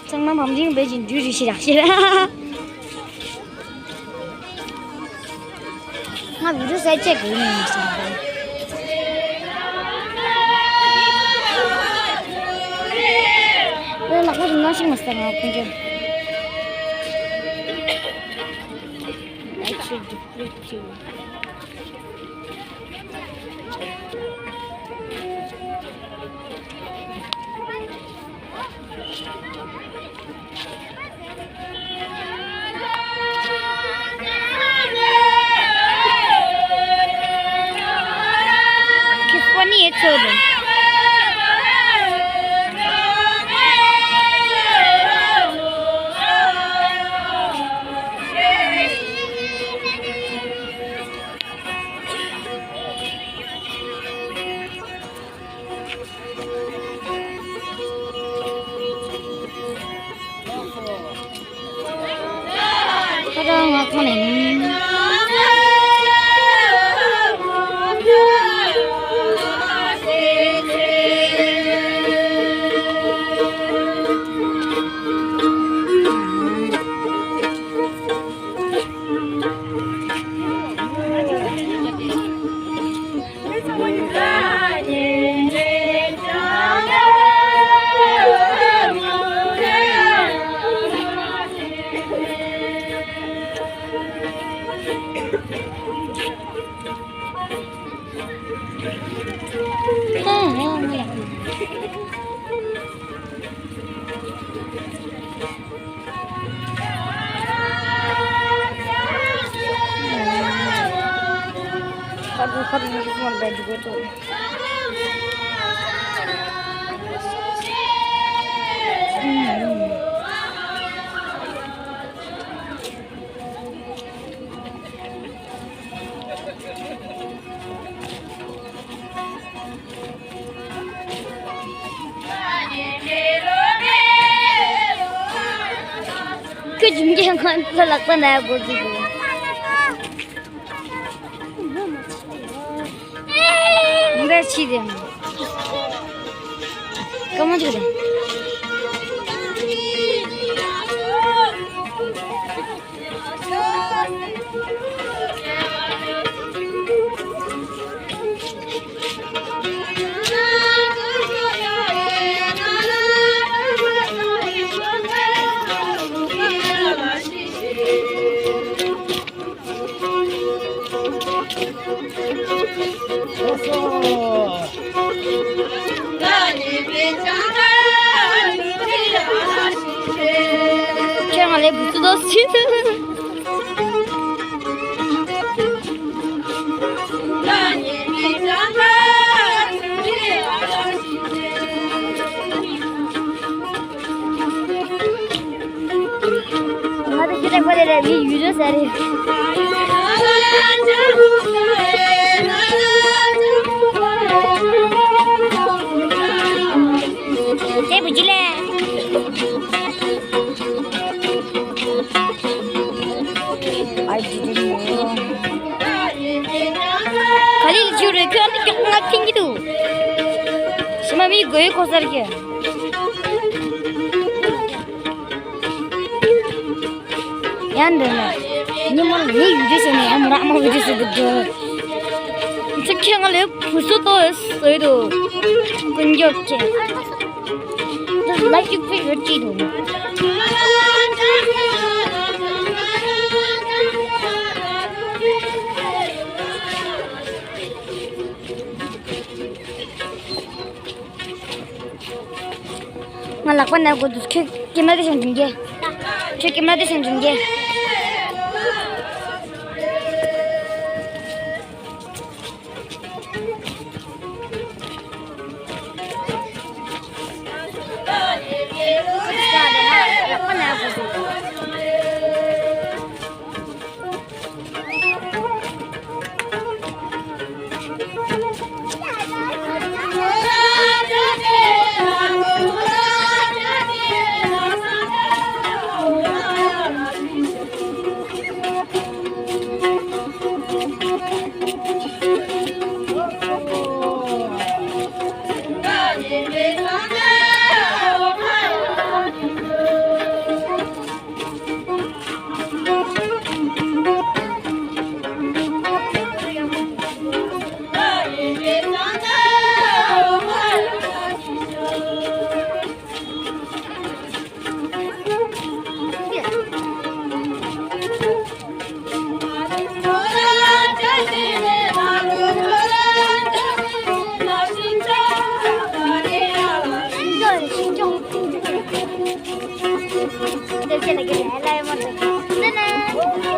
정말 범징 배진 줄이 시작시라. 나 위로 살짝 그리는 있습니다. 왜 막 무슨 나신 맛이야? 그죠? Que funny it's over. Kadang aku nih. Kadang cuma baju gitu. Kejungjangan pelakon aku gitu. Enggak sih deh. Kamu juga. Kemal'e butu dostuydu. Hadi kita pada bir yüzü seri. Hey bucile. I didn't know. Khalil curi kan nggak tinggi tuh. Semua ini gue kotor kia. Yang mana? Ini mana ni video sini? Amra mau video sebut. Sekian kali pusat tuh itu penjat cie. Terus like you favorite itu. Ngalakpan aku tuh gimana sih senjungnya? Gimana sih senjungnya? lagi rela emang. Sana.